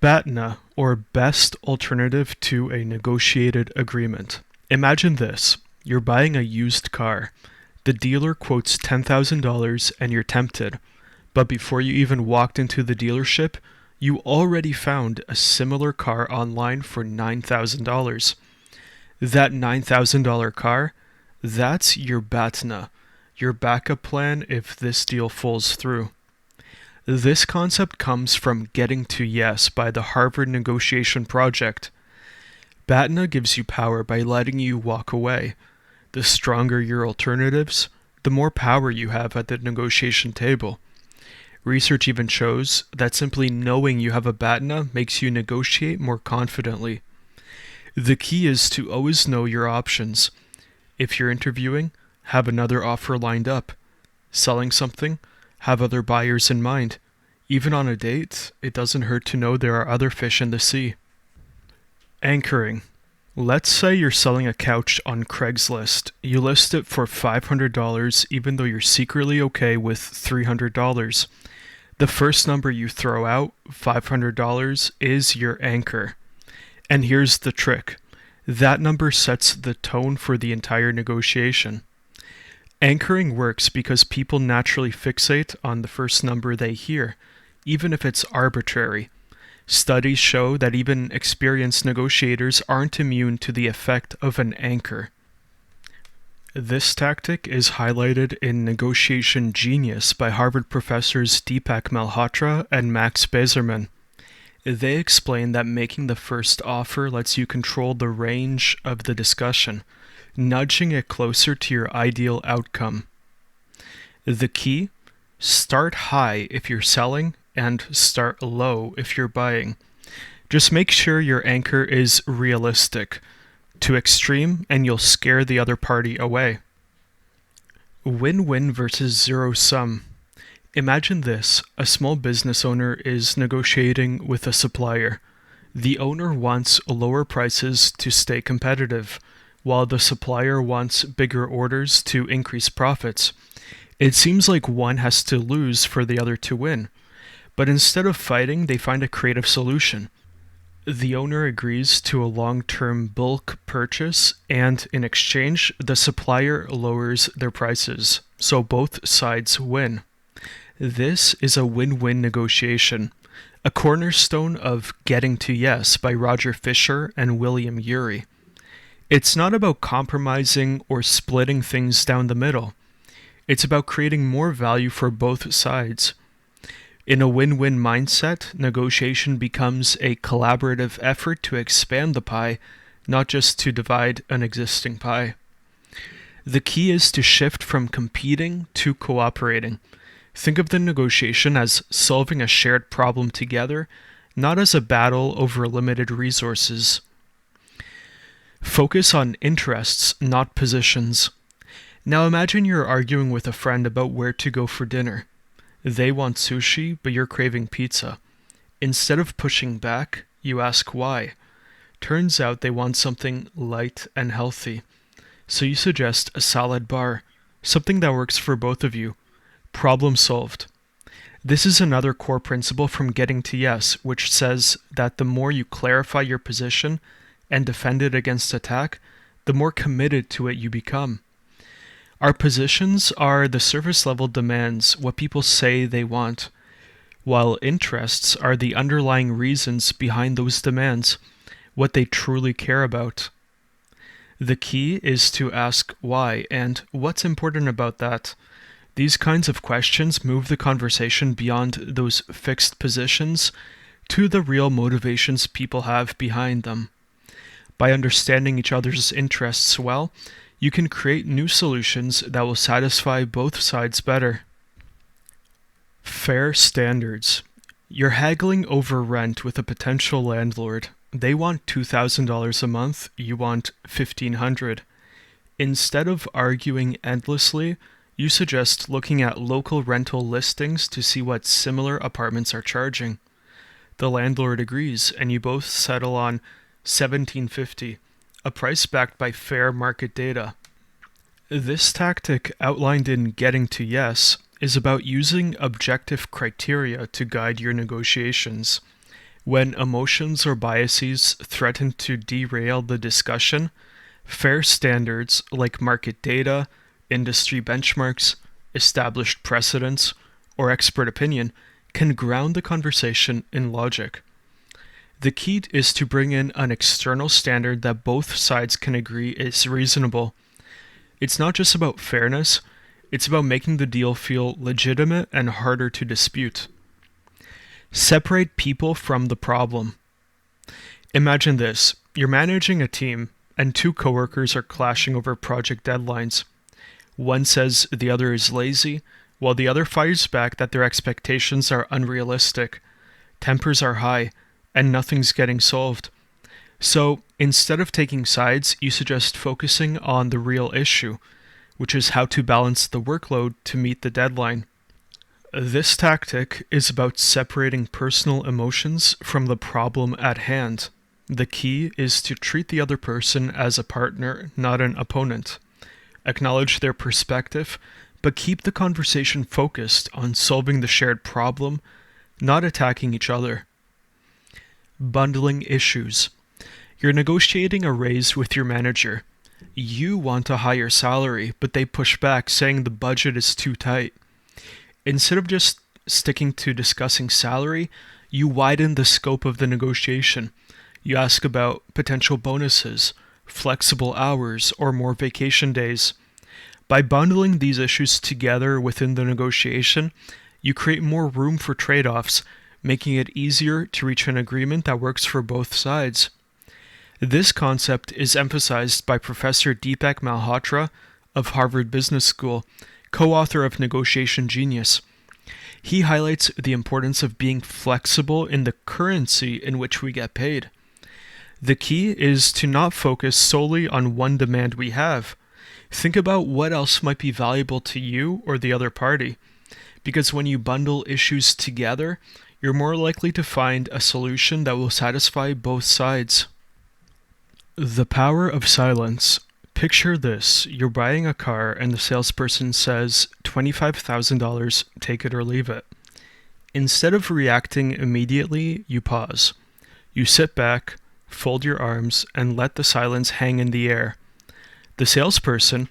BATNA, or Best Alternative to a Negotiated Agreement. Imagine this. You're buying a used car. The dealer quotes $10,000 and you're tempted. But before you even walked into the dealership, you already found a similar car online for $9,000. That $9,000 car, that's your BATNA, your backup plan if this deal falls through. This concept comes from Getting to Yes by the Harvard Negotiation Project. BATNA gives you power by letting you walk away. The stronger your alternatives, the more power you have at the negotiation table. Research even shows that simply knowing you have a BATNA makes you negotiate more confidently. The key is to always know your options. If you're interviewing, have another offer lined up. Selling something, have other buyers in mind. Even on a date, it doesn't hurt to know there are other fish in the sea. Anchoring. Let's say you're selling a couch on Craigslist. You list it for $500 even though you're secretly okay with $300. The first number you throw out, $500, is your anchor. And here's the trick. That number sets the tone for the entire negotiation. Anchoring works because people naturally fixate on the first number they hear, even if it's arbitrary. Studies show that even experienced negotiators aren't immune to the effect of an anchor. This tactic is highlighted in Negotiation Genius by Harvard professors Deepak Malhotra and Max Bazerman. They explain that making the first offer lets you control the range of the discussion, nudging it closer to your ideal outcome. The key? Start high if you're selling and start low if you're buying. Just make sure your anchor is realistic. Too extreme and you'll scare the other party away. Win-win versus zero-sum. Imagine this. A small business owner is negotiating with a supplier. The owner wants lower prices to stay competitive, while the supplier wants bigger orders to increase profits. It seems like one has to lose for the other to win. But instead of fighting, they find a creative solution. The owner agrees to a long-term bulk purchase, and in exchange, the supplier lowers their prices, so both sides win. This is a win-win negotiation, a cornerstone of Getting to Yes by Roger Fisher and William Ury. It's not about compromising or splitting things down the middle. It's about creating more value for both sides. In a win-win mindset, negotiation becomes a collaborative effort to expand the pie, not just to divide an existing pie. The key is to shift from competing to cooperating. Think of the negotiation as solving a shared problem together, not as a battle over limited resources. Focus on interests, not positions. Now imagine you're arguing with a friend about where to go for dinner. They want sushi, but you're craving pizza. Instead of pushing back, you ask why. Turns out they want something light and healthy. So you suggest a salad bar, something that works for both of you. Problem solved. This is another core principle from Getting to Yes, which says that the more you clarify your position and defend it against attack, the more committed to it you become. Our positions are the surface level demands, what people say they want, while interests are the underlying reasons behind those demands, what they truly care about. The key is to ask why and what's important about that. These kinds of questions move the conversation beyond those fixed positions to the real motivations people have behind them. By understanding each other's interests well, you can create new solutions that will satisfy both sides better. Fair standards. You're haggling over rent with a potential landlord. They want $2,000 a month, you want $1,500. Instead of arguing endlessly, you suggest looking at local rental listings to see what similar apartments are charging. The landlord agrees, and you both settle on $1,750, a price backed by fair market data. This tactic, outlined in Getting to Yes, is about using objective criteria to guide your negotiations. When emotions or biases threaten to derail the discussion, fair standards like market data, industry benchmarks, established precedents, or expert opinion can ground the conversation in logic. The key is to bring in an external standard that both sides can agree is reasonable. It's not just about fairness, it's about making the deal feel legitimate and harder to dispute. Separate people from the problem. Imagine this. You're managing a team, and two coworkers are clashing over project deadlines. One says the other is lazy, while the other fires back that their expectations are unrealistic. Tempers are high, and nothing's getting solved. So, instead of taking sides, you suggest focusing on the real issue, which is how to balance the workload to meet the deadline. This tactic is about separating personal emotions from the problem at hand. The key is to treat the other person as a partner, not an opponent. Acknowledge their perspective, but keep the conversation focused on solving the shared problem, not attacking each other. Bundling issues. You're negotiating a raise with your manager. You want a higher salary, but they push back saying the budget is too tight. Instead of just sticking to discussing salary, you widen the scope of the negotiation. You ask about potential bonuses, flexible hours, or more vacation days. By bundling these issues together within the negotiation, you create more room for trade-offs, making it easier to reach an agreement that works for both sides. This concept is emphasized by Professor Deepak Malhotra of Harvard Business School, co-author of Negotiation Genius. He highlights the importance of being flexible in the currency in which we get paid. The key is to not focus solely on one demand we have. Think about what else might be valuable to you or the other party, because when you bundle issues together, you're more likely to find a solution that will satisfy both sides. The power of silence. Picture this. You're buying a car and the salesperson says, $25,000, take it or leave it. Instead of reacting immediately, you pause. You sit back, fold your arms, and let the silence hang in the air. The salesperson,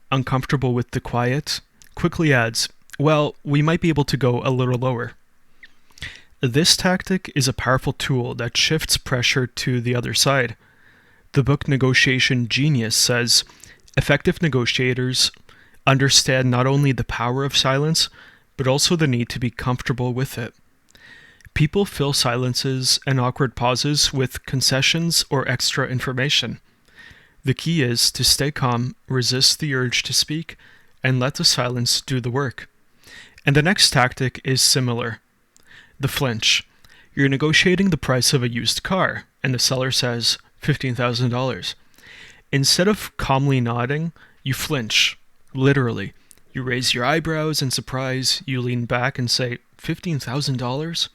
uncomfortable with the quiet, quickly adds, well, we might be able to go a little lower. This tactic is a powerful tool that shifts pressure to the other side. The book Negotiation Genius says, effective negotiators understand not only the power of silence, but also the need to be comfortable with it. People fill silences and awkward pauses with concessions or extra information. The key is to stay calm, resist the urge to speak, and let the silence do the work. And the next tactic is similar. The flinch. You're negotiating the price of a used car, and the seller says, $15,000. Instead of calmly nodding, you flinch, literally. You raise your eyebrows in surprise, you lean back and say, $15,000?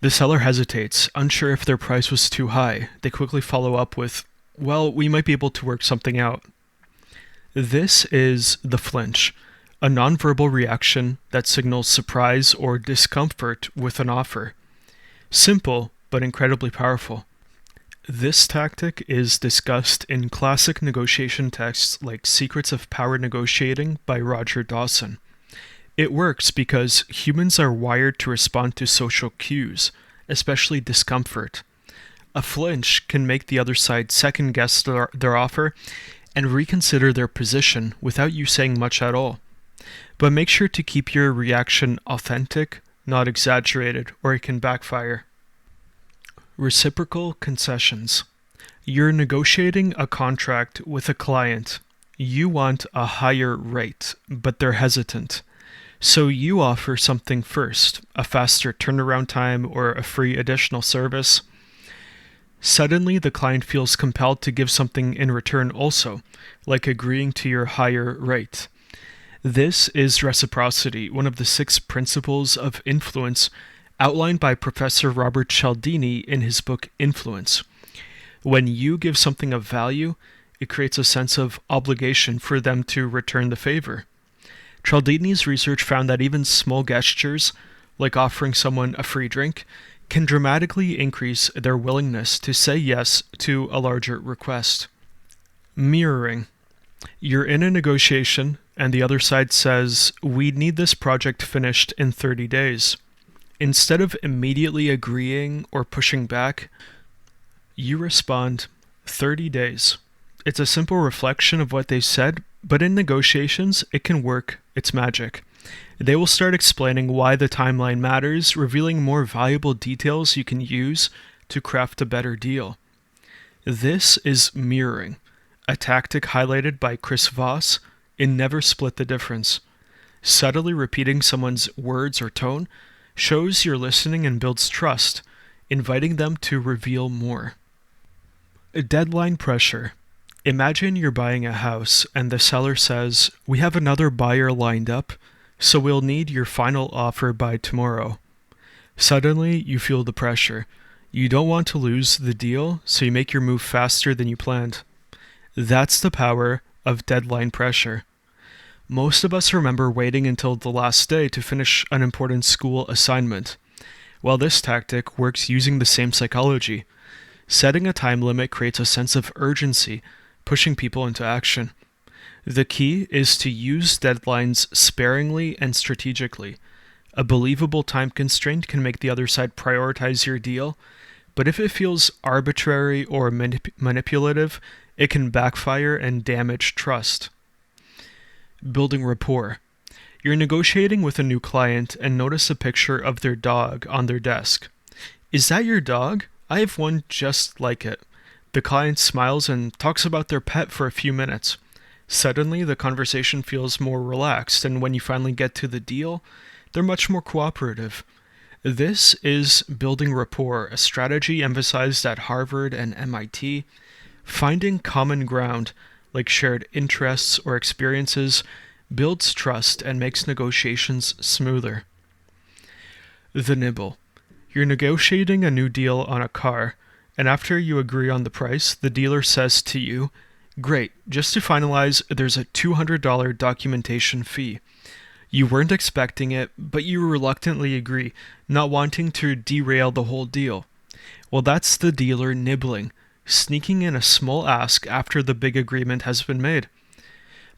The seller hesitates, unsure if their price was too high. They quickly follow up with, well, we might be able to work something out. This is the flinch, a nonverbal reaction that signals surprise or discomfort with an offer. Simple, but incredibly powerful. This tactic is discussed in classic negotiation texts like Secrets of Power Negotiating by Roger Dawson. It works because humans are wired to respond to social cues, especially discomfort. A flinch can make the other side second-guess their offer and reconsider their position without you saying much at all. But make sure to keep your reaction authentic, not exaggerated, or it can backfire. Reciprocal concessions. You're negotiating a contract with a client. You want a higher rate, but they're hesitant. So you offer something first, a faster turnaround time or a free additional service. Suddenly, the client feels compelled to give something in return also, like agreeing to your higher rate. This is reciprocity, one of the 6 principles of influence outlined by Professor Robert Cialdini in his book Influence. When you give something of value, it creates a sense of obligation for them to return the favor. Cialdini's research found that even small gestures, like offering someone a free drink, can dramatically increase their willingness to say yes to a larger request. Mirroring. You're in a negotiation, and the other side says, "We need this project finished in 30 days. Instead of immediately agreeing or pushing back, you respond, 30 days. It's a simple reflection of what they said, but in negotiations, it can work. It's magic. They will start explaining why the timeline matters, revealing more valuable details you can use to craft a better deal. This is mirroring, a tactic highlighted by Chris Voss in Never Split the Difference. Subtly repeating someone's words or tone shows you're listening and builds trust, inviting them to reveal more. Deadline pressure. Imagine you're buying a house and the seller says, "We have another buyer lined up, so we'll need your final offer by tomorrow." Suddenly, you feel the pressure. You don't want to lose the deal, so you make your move faster than you planned. That's the power of deadline pressure. Most of us remember waiting until the last day to finish an important school assignment. Well, this tactic works using the same psychology. Setting a time limit creates a sense of urgency, pushing people into action. The key is to use deadlines sparingly and strategically. A believable time constraint can make the other side prioritize your deal, but if it feels arbitrary or manipulative, it can backfire and damage trust. Building rapport. You're negotiating with a new client and notice a picture of their dog on their desk. "Is that your dog? I have one just like it." The client smiles and talks about their pet for a few minutes. Suddenly, the conversation feels more relaxed, and when you finally get to the deal, they're much more cooperative. This is building rapport, a strategy emphasized at Harvard and MIT. Finding common ground, like shared interests or experiences, builds trust and makes negotiations smoother. The nibble. You're negotiating a new deal on a car, and after you agree on the price, the dealer says to you, "Great, just to finalize, there's a $200 documentation fee." You weren't expecting it, but you reluctantly agree, not wanting to derail the whole deal. Well, that's the dealer nibbling, sneaking in a small ask after the big agreement has been made.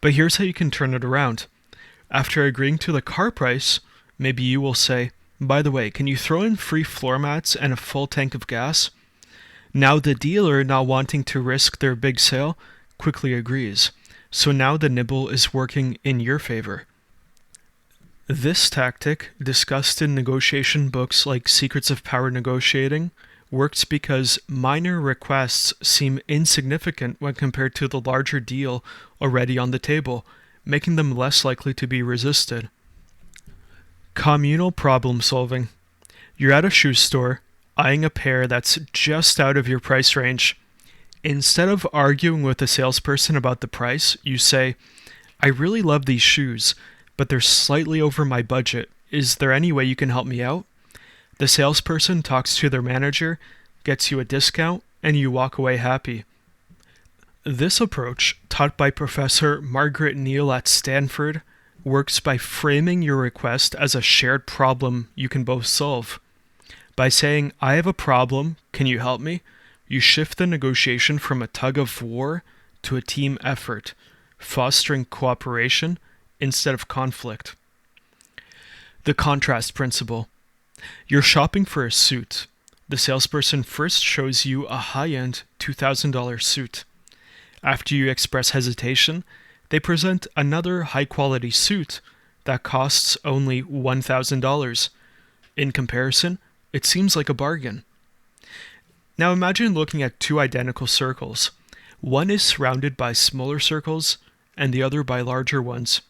But here's how you can turn it around. After agreeing to the car price, maybe you will say, "By the way, can you throw in free floor mats and a full tank of gas?" Now the dealer, not wanting to risk their big sale, quickly agrees. So now the nibble is working in your favor. This tactic, discussed in negotiation books like Secrets of Power Negotiating, works because minor requests seem insignificant when compared to the larger deal already on the table, making them less likely to be resisted. Communal problem solving. You're at a shoe store, eyeing a pair that's just out of your price range. Instead of arguing with the salesperson about the price, you say, "I really love these shoes, but they're slightly over my budget. Is there any way you can help me out?" The salesperson talks to their manager, gets you a discount, and you walk away happy. This approach, taught by Professor Margaret Neal at Stanford, works by framing your request as a shared problem you can both solve. By saying, "I have a problem, can you help me?" you shift the negotiation from a tug of war to a team effort, fostering cooperation instead of conflict. The contrast principle. You're shopping for a suit. The salesperson first shows you a high-end $2,000 suit. After you express hesitation, they present another high-quality suit that costs only $1,000. In comparison, it seems like a bargain. Now imagine looking at two identical circles. One is surrounded by smaller circles, and the other by larger ones.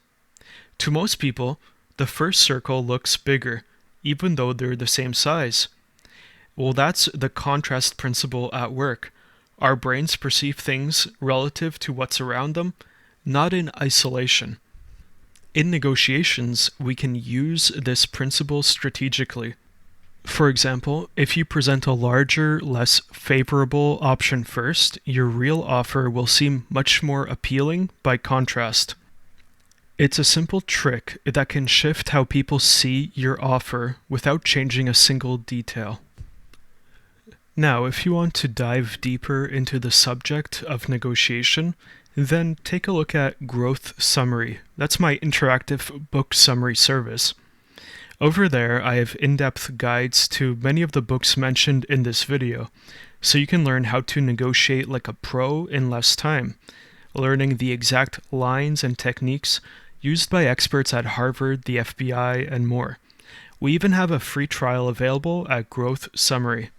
To most people, the first circle looks bigger, even though they're the same size. Well, that's the contrast principle at work. Our brains perceive things relative to what's around them, not in isolation. In negotiations, we can use this principle strategically. For example, if you present a larger, less favorable option first, your real offer will seem much more appealing by contrast. It's a simple trick that can shift how people see your offer without changing a single detail. Now, if you want to dive deeper into the subject of negotiation, then take a look at Growth Summary. That's my interactive book summary service. Over there, I have in-depth guides to many of the books mentioned in this video, so you can learn how to negotiate like a pro in less time, learning the exact lines and techniques used by experts at Harvard, the FBI, and more. We even have a free trial available at Growth Summary.